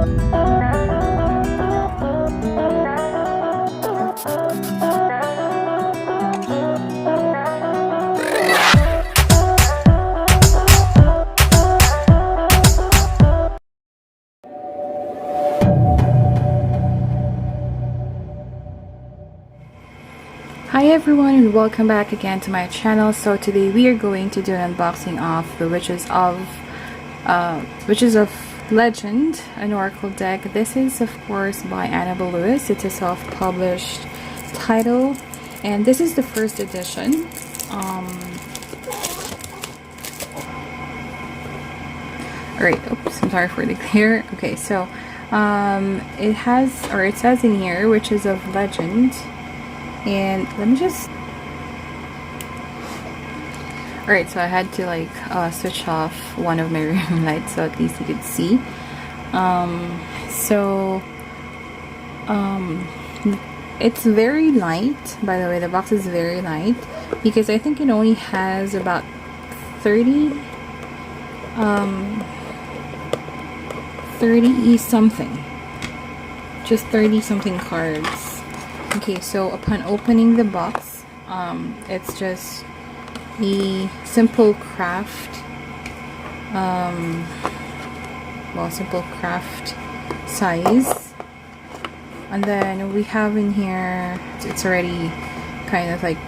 Hi everyone and welcome back again to my channel. So today we are going to do an unboxing of the Witches of Legend, an Oracle deck. This is of course by Annabelle Lewis. It's a self-published title and this is the first edition. Alright, oops, I'm sorry for the clear. Okay, so it says in here Witches of Legend. And let me just... Alright, so I had to like switch off one of my room lights so at least you could see. It's very light. By the way, the box is very light because I think it only has about 30 something. Just 30 something cards. Okay, so upon opening the box, it's just a simple craft, simple craft size. And then we have in here, it's already kind of like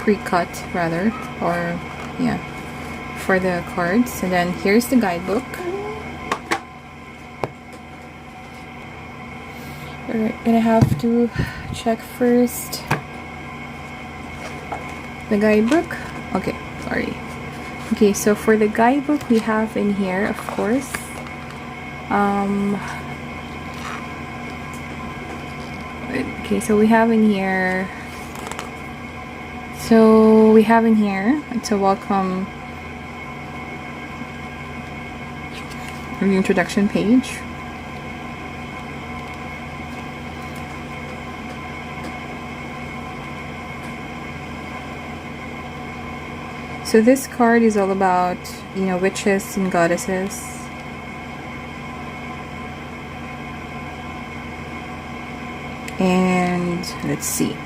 pre-cut rather, or yeah, for the cards. And then here's the guidebook. Alright, gonna have to check first the guidebook. Okay, sorry. Okay, so for the guidebook we have in here, of course, okay, so we have in here, it's a welcome introduction page. So this card is all about, you know, witches and goddesses. And let's see.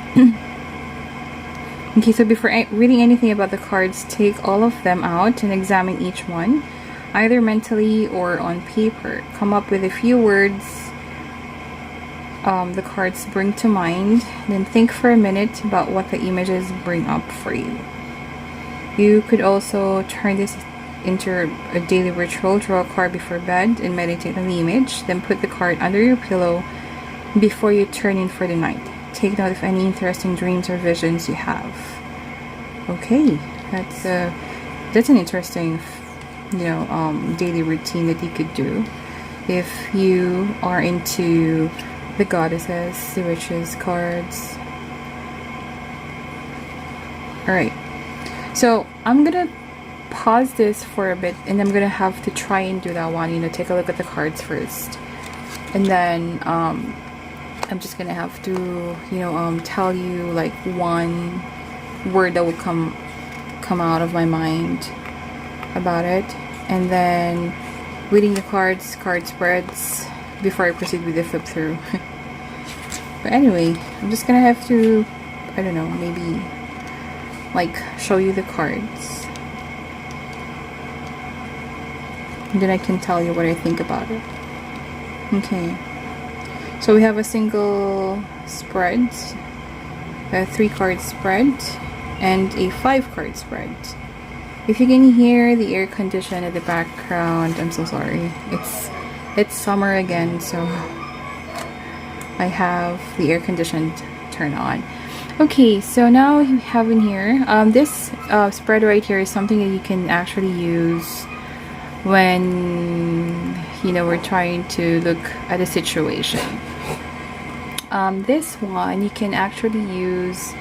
Okay, so before reading anything about the cards, take all of them out and examine each one, either mentally or on paper. Come up with a few words the cards bring to mind, then think for a minute about what the images bring up for you. You could also turn this into a daily ritual. Draw a card before bed and meditate on the image. Then put the card under your pillow before you turn in for the night. Take note of any interesting dreams or visions you have. Okay, that's an interesting, you know, daily routine that you could do if you are into the goddesses, the witches cards. Alright. So I'm gonna pause this for a bit and I'm gonna have to try and do that one, you know, take a look at the cards first. And then I'm just gonna have to, you know, tell you like one word that will come out of my mind about it. And then reading the card spreads before I proceed with the flip through. But anyway, I'm just gonna have to, I don't know, maybe like show you the cards and then I can tell you what I think about it. Okay, so we have a single spread, a 3-card spread and a 5-card spread. If you can hear the air condition in the background, I'm so sorry. It's summer again, so I have the air condition turned on. Okay, so now we have in here, this spread right here is something that you can actually use when, you know, we're trying to look at a situation. This one, you can actually use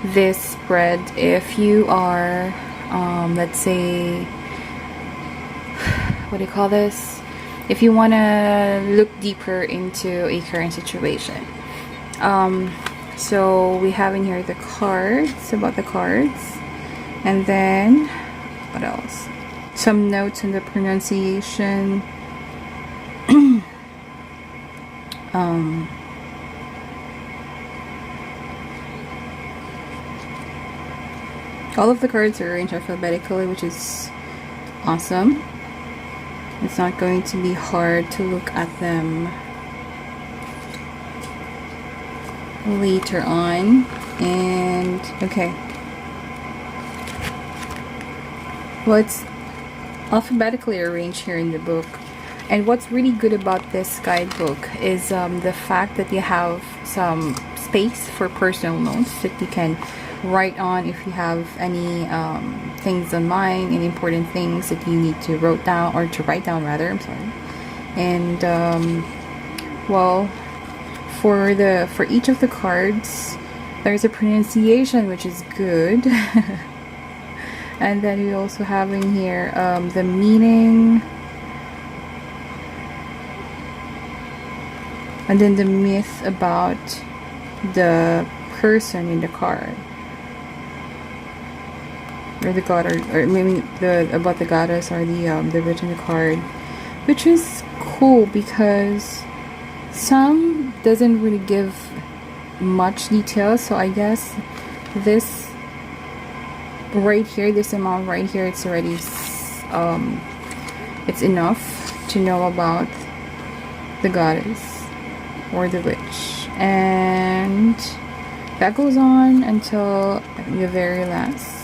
this spread if you are, let's say, what do you call this? If you want to look deeper into a current situation. So we have in here the cards, about the cards, and then what else? some notes on the pronunciation. All of the cards are arranged alphabetically, which is awesome. It's not going to be hard to look at them later on. And okay, well, it's alphabetically arranged here in the book. And what's really good about this guidebook is the fact that you have some space for personal notes that you can write on if you have any things on mind, any important things that you need to write down, or to write down rather, I'm sorry. And well, for each of the cards there's a pronunciation, which is good. And then we also have in here the meaning, and then the myth about the person in the card, or the god, or maybe about the goddess, or the witch in the card, which is cool because some doesn't really give much detail. So I guess this right here, this amount right here, it's already it's enough to know about the goddess or the witch. And that goes on until the very last.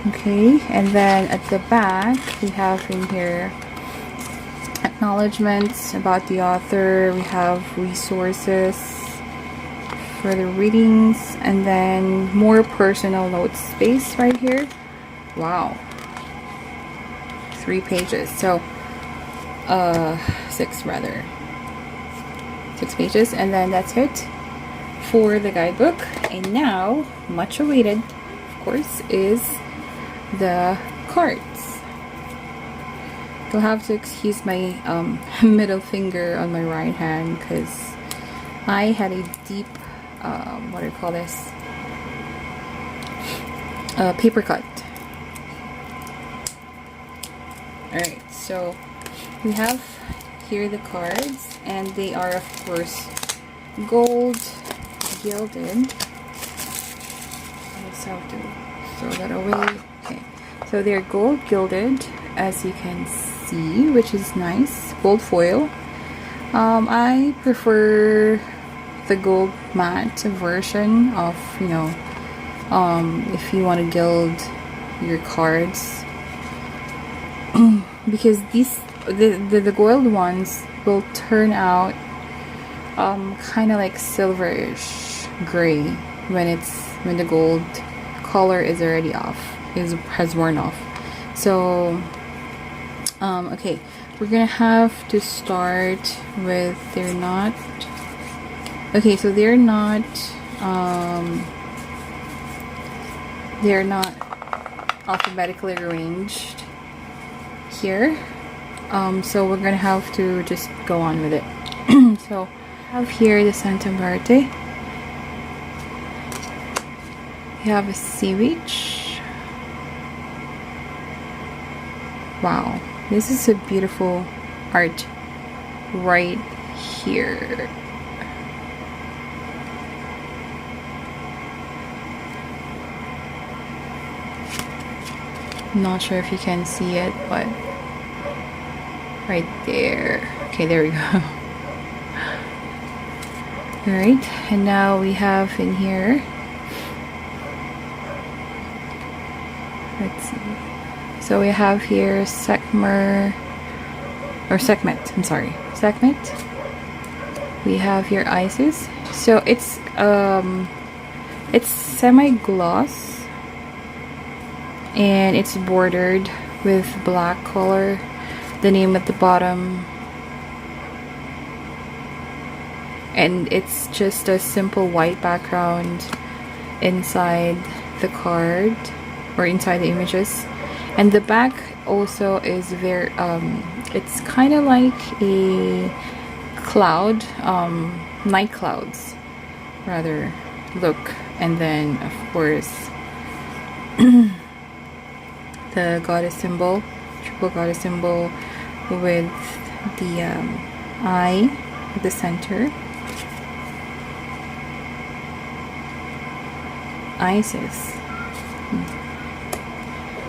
Okay, and then at the back we have in here acknowledgements about the author, we have resources for the readings, and then more personal note space right here. Wow, 3 pages, so 6 rather, 6 pages, and then that's it for the guidebook. And now, much awaited, of course, is the cards. You'll have to excuse my middle finger on my right hand because I had a deep what do you call this, paper cut. Alright, so we have here the cards, and they are of course gold gilded. I just have to throw that away. Okay, so they're gold gilded, as you can see, which is nice. Gold foil. I prefer the gold matte version of, you know, if you want to gild your cards, because these the gold ones will turn out kind of like silverish gray when the gold color is already off, has worn off. So okay, we're gonna have to start with, they're not alphabetically arranged here, so we're gonna have to just go on with it. So I have here the Santa Muerte, we have a sea witch. Wow, this is a beautiful art right here. Not sure if you can see it, but right there. Okay, there we go. Alright, and now we have in here, let's see. So we have here Sekhmet. We have here Isis. So it's semi-gloss, and it's bordered with black color. The name at the bottom, and it's just a simple white background inside the card, or inside the images. And the back also is very it's kind of like a cloud, night clouds rather look. And then of course the goddess symbol, triple goddess symbol with the eye at the center. Isis.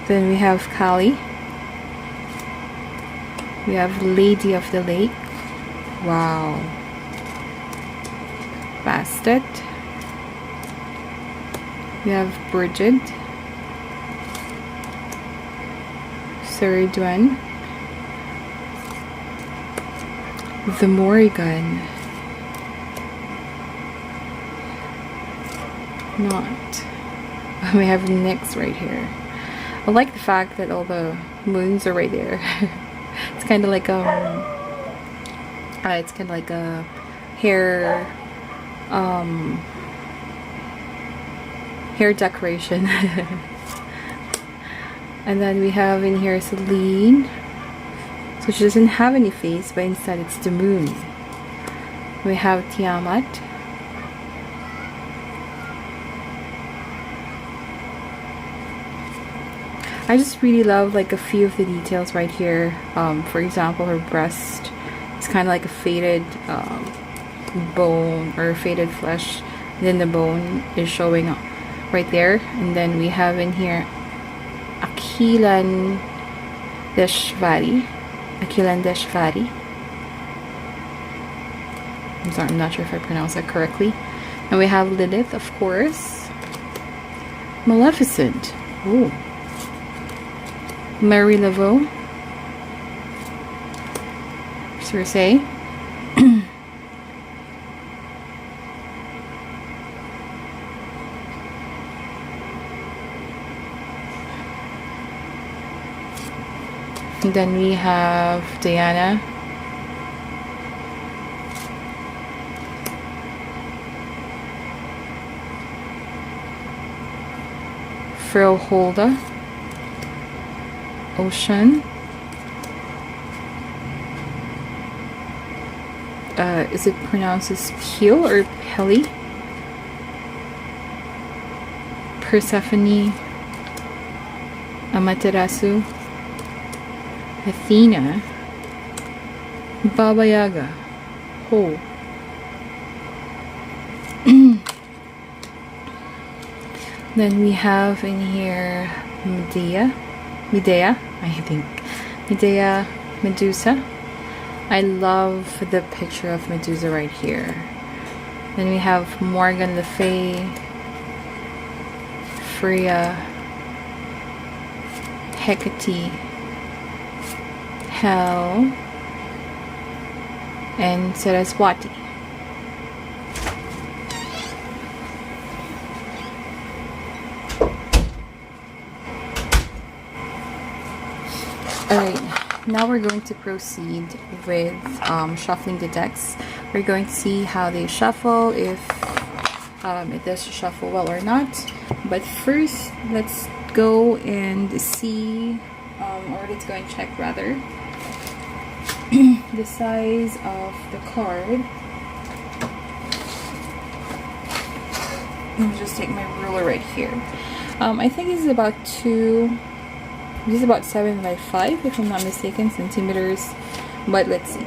Then we have Kali. We have Lady of the Lake. Wow. Bastet. We have Bridget. Ceridwen. The Morrigan. Not. We have Nyx right here. I like the fact that all the moons are right there. It's kind of like it's kind of like a hair decoration. And then we have in here Selene. So she doesn't have any face, but instead it's the moon. We have Tiamat. I just really love like a few of the details right here. For example, her breast is kind of like a faded bone or faded flesh. And then the bone is showing up right there. And then we have in here Akilan Deshvari. I'm sorry, I'm not sure if I pronounced that correctly. And we have Lilith, of course. Maleficent. Ooh. Mary Laveau. Cersei. And then we have Diana. Froholda. Ocean. Is it pronounced as Peel or Peli? Persephone. Amaterasu. Athena. Baba Yaga. Oh. Then we have in here Medea, I think. Medea, Medusa. I love the picture of Medusa right here. Then we have Morgan Le Fay, Freya, Hecate, Hel, and Saraswati. Alright, now we're going to proceed with shuffling the decks. We're going to see how they shuffle, if it does shuffle well or not. But first, let's go and see, or let's go and check rather, the size of the card. Let me just take my ruler right here. I think this is about 7 by 5 if I'm not mistaken, centimeters, but let's see.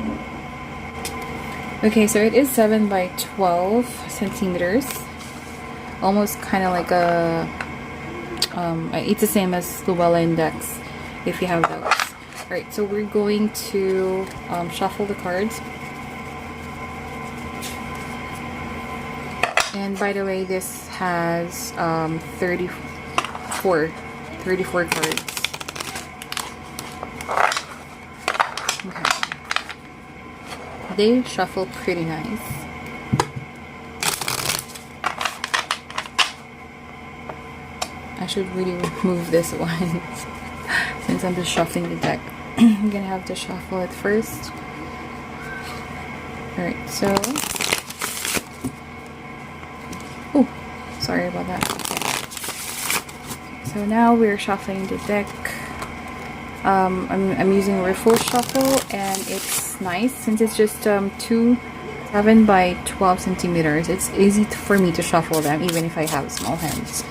Okay, so it is 7 by 12 centimeters, almost kind of like a it's the same as Luella Index if you have those. Alright, so we're going to shuffle the cards. And by the way, this has 34 cards. Okay. They shuffle pretty nice. I should really remove this one since I'm just shuffling the deck. I'm gonna have to shuffle it first. Alright, so oh, sorry about that. Okay. So now we're shuffling the deck. I'm using reverse shuffle, and it's nice since it's just 2 7 by 12 centimeters. It's easy for me to shuffle them even if I have small hands.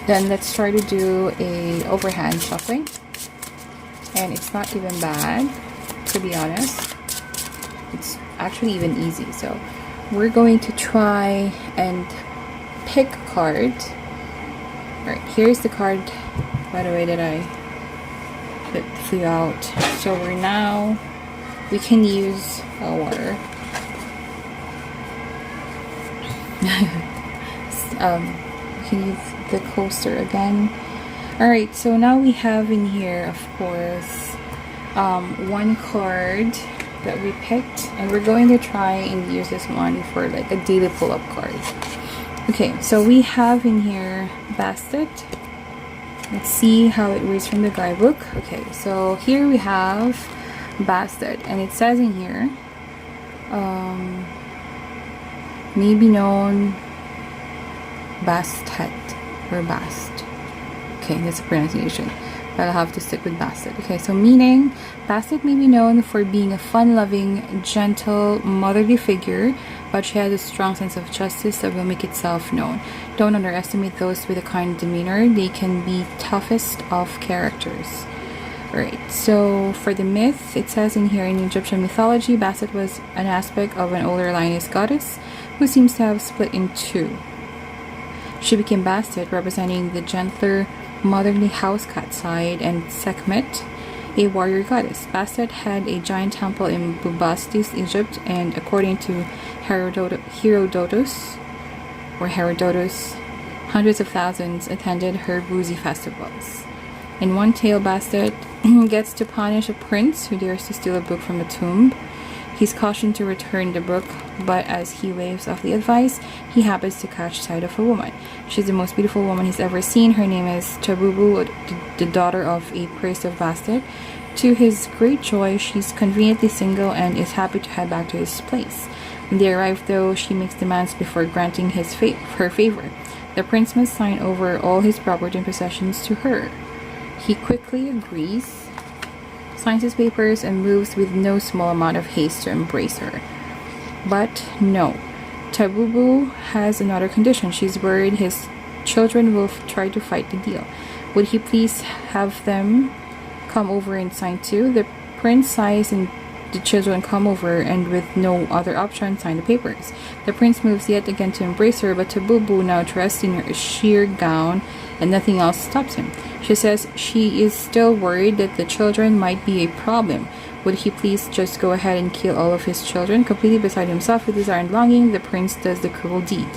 Then let's try to do a overhand shuffling. and it's not even bad, to be honest. It's actually even easy. So we're going to try and pick a card. Alright, here's the card, by the way, that I flew out. So we can use water. We can use the coaster again. Alright, so now we have in here, of course, one card that we picked, and we're going to try and use this one for like a daily pull-up card. Okay, so we have in here Bastet. Let's see how it reads from the guidebook. Okay, so here we have Bastet, and it says in here, maybe known Bastet or Bast. Okay, that's a pronunciation, but I'll have to stick with Bastet. Okay, so meaning, Bastet may be known for being a fun-loving, gentle, motherly figure, but she has a strong sense of justice that will make itself known. Don't underestimate those with a kind demeanor. They can be toughest of characters. Alright, so for the myth, it says in here, in Egyptian mythology, Bastet was an aspect of an older lioness goddess who seems to have split in two. She became Bastet, representing the gentler, motherly house cat side, and Sekhmet, a warrior goddess. Bastet had a giant temple in Bubastis, Egypt, and according to Herodotus, hundreds of thousands attended her boozy festivals. In one tale, Bastet gets to punish a prince who dares to steal a book from a tomb. He's cautioned to return the book, but as he waves off the advice, he happens to catch sight of a woman. She's the most beautiful woman he's ever seen. Her name is Tabubu, the daughter of a priest of Bastet. To his great joy, she's conveniently single and is happy to head back to his place. When they arrive, though, she makes demands before granting her favor. The prince must sign over all his property and possessions to her. He quickly agrees, signs his papers, and moves with no small amount of haste to embrace her. But no, Tabubu has another condition. She's worried his children will try to fight the deal. Would he please have them come over and sign too? The prince sighs and the children come over, and with no other option, sign the papers. The prince moves yet again to embrace her, but Tabubu, now dressed in her sheer gown and nothing else, stops him. She says she is still worried that the children might be a problem. Would he please just go ahead and kill all of his children? Completely beside himself with desire and longing, the prince does the cruel deed.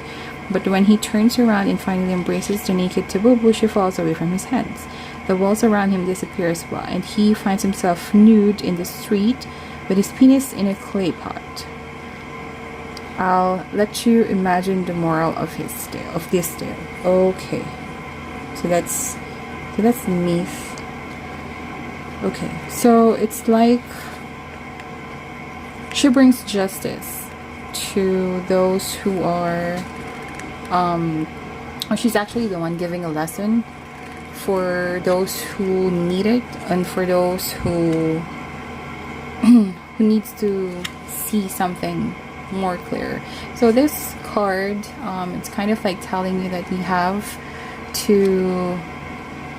But when he turns around and finally embraces the naked Tabubu, she falls away from his hands. The walls around him disappear as well, and he finds himself nude in the street with his penis in a clay pot. I'll let you imagine the moral of this tale. Okay, so that's the myth. Okay, so it's like she brings justice to those who are she's actually the one giving a lesson for those who need it, and for those who who needs to see something more clear. So this card, it's kind of like telling you that you have to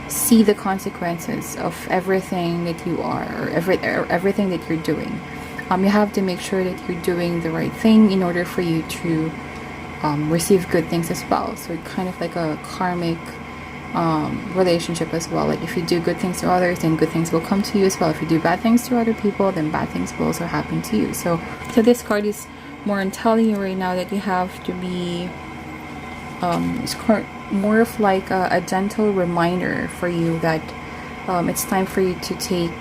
see the consequences of everything that you are, or everything that you're doing. You have to make sure that you're doing the right thing in order for you to receive good things as well. So it's kind of like a karmic relationship as well. Like if you do good things to others, then good things will come to you as well. If you do bad things to other people, then bad things will also happen to you. So this card is more on telling you right now that you have to be it's more of like a gentle reminder for you that it's time for you to take,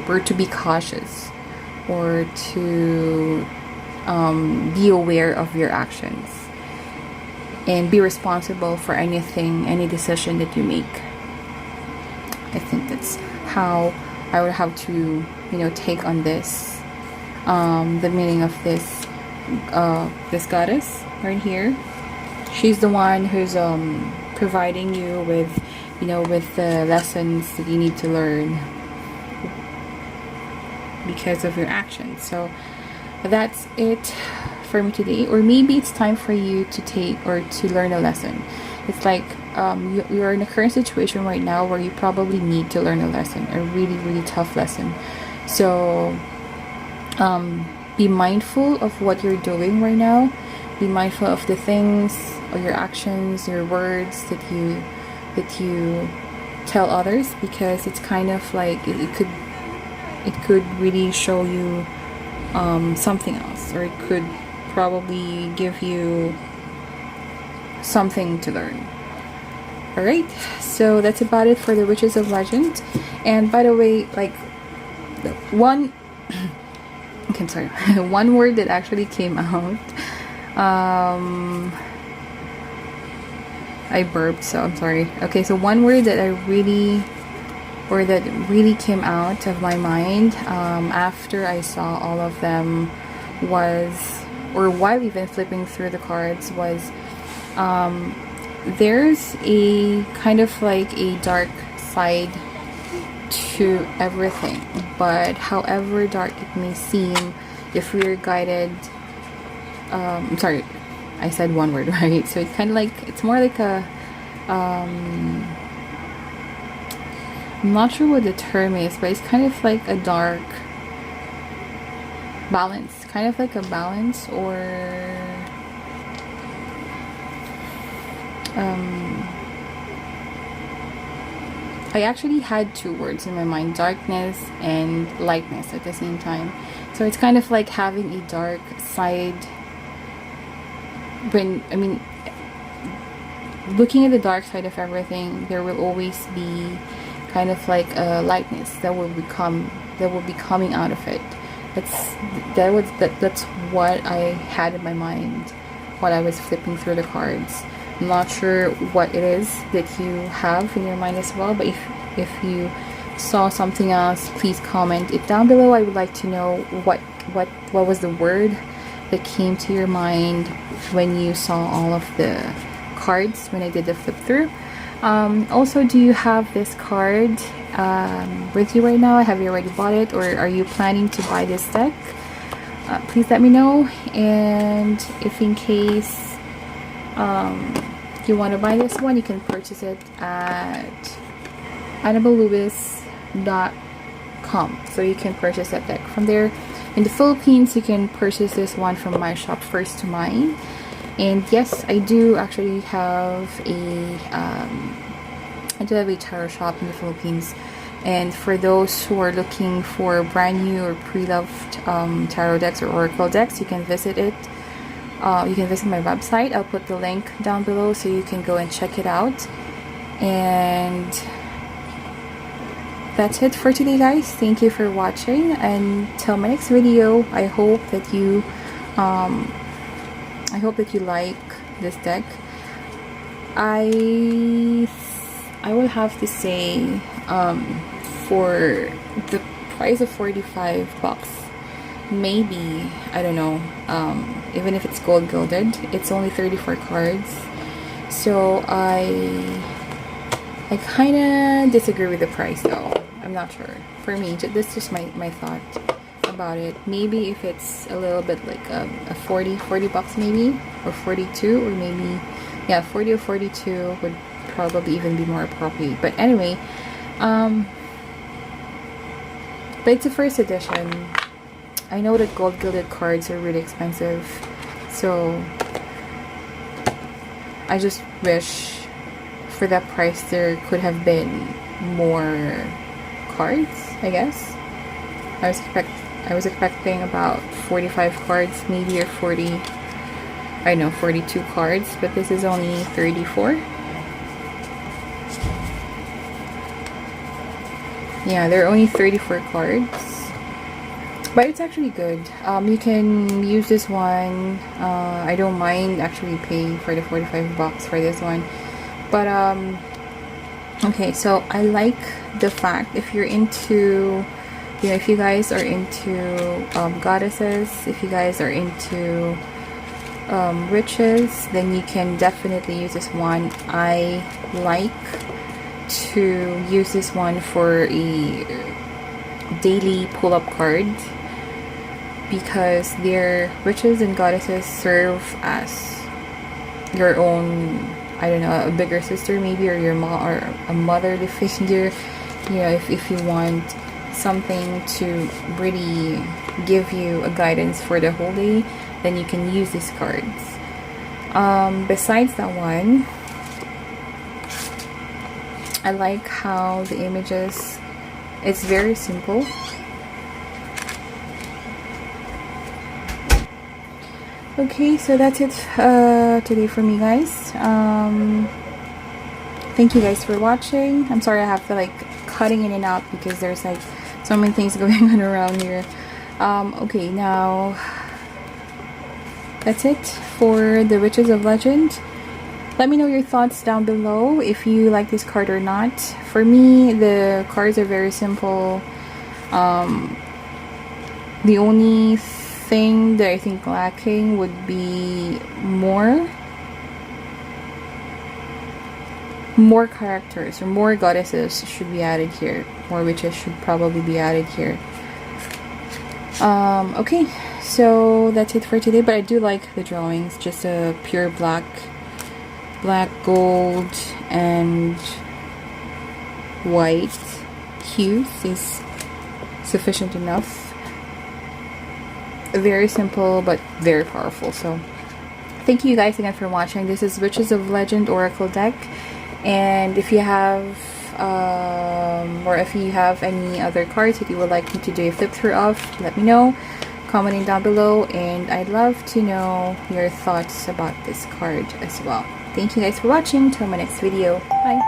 or to be cautious, or to be aware of your actions and be responsible for any decision that you make. I think that's how I would have to, take on this, the meaning of this goddess right here. She's the one who's providing you with, with the lessons that you need to learn because of your actions. So that's it for me today. Or maybe it's time for you to take or to learn a lesson. It's like you're in a current situation right now where you probably need to learn a lesson, a really, really tough lesson. So be mindful of what you're doing right now. Be mindful of the things or your actions, your words that you tell others, because it's kind of like it could really show you something else, or it could probably give you something to learn. Alright, so that's about it for the Witches of Legend. And by the way, like one okay, I'm sorry, one word that actually came out, I burped, so I'm sorry. Okay, so one word that really came out of my mind after I saw all of them was, or while even flipping through the cards, was there's a kind of like a dark side to everything, but however dark it may seem, if we're guided, I'm sorry, I said one word, right? So it's kind of like, it's more like a I'm not sure what the term is, but it's kind of like a dark balance, kind of like a balance, or I actually had two words in my mind, darkness and lightness at the same time. So it's kind of like having a dark side when, I mean, looking at the dark side of everything, there will always be kind of like a lightness that will be coming out of it. That's what I had in my mind while I was flipping through the cards. I'm not sure what it is that you have in your mind as well, but if you saw something else, please comment it down below. I would like to know what was the word that came to your mind when you saw all of the cards when I did the flip through. Also, do you have this card with you right now? Have you already bought it, or are you planning to buy this deck? Please let me know. And if in case you want to buy this one, you can purchase it at AnnabelleLewis.com. So you can purchase that deck from there. In the Philippines, you can purchase this one from my shop, First to Mine. And yes, I do actually have a tarot shop in the Philippines. And for those who are looking for brand new or pre-loved tarot decks or oracle decks, you can visit it. You can visit my website. I'll put the link down below so you can go and check it out. And that's it for today, guys. Thank you for watching. Until my next video, I hope that you like this deck. I would have to say, for the price of 45 bucks, maybe, I don't know, even if it's gold gilded, it's only 34 cards. So I kind of disagree with the price though. I'm not sure. For me, this is just my thought about it. Maybe if it's a little bit like a 40 bucks maybe, or 42, or maybe, yeah, 40 or 42 would probably even be more appropriate. But anyway, but it's a first edition. I know that gold gilded cards are really expensive, so I just wish for that price there could have been more cards, I guess. I was expecting about 45 cards maybe, or 40, I know, 42 cards, but this is only 34. Yeah, there are only 34 cards, but it's actually good. You can use this one. I don't mind actually paying for the 45 bucks for this one, but okay, so I like the fact, if you're into, you know, if you guys are into goddesses, if you guys are into witches, then you can definitely use this one. I like to use this one for a daily pull-up card, because their witches and goddesses serve as your own I don't know, a bigger sister maybe, or your mom, or a motherly figure. You know, if you want something to really give you a guidance for the whole day, then you can use these cards. Besides that one, I like how the images, it's very simple. Okay, so that's it today for me, guys. Thank you guys for watching. I'm sorry I have to like cutting in and out because there's like so many things going on around here. Okay, now that's it for the Witches of Legend. Let me know your thoughts down below if you like this card or not. For me, the cards are very simple. The only thing that I think lacking would be more characters or more goddesses should be added here. More witches should probably be added here. Okay, so that's it for today, but I do like the drawings. Just a pure black, gold, and white hues is sufficient enough. Very simple but very powerful. So thank you guys again for watching. This is Witches of Legend Oracle deck, and if you have any other cards that you would like me to do a flip through of, let me know, commenting down below, and I'd love to know your thoughts about this card as well. Thank you guys for watching. Till my next video. Bye.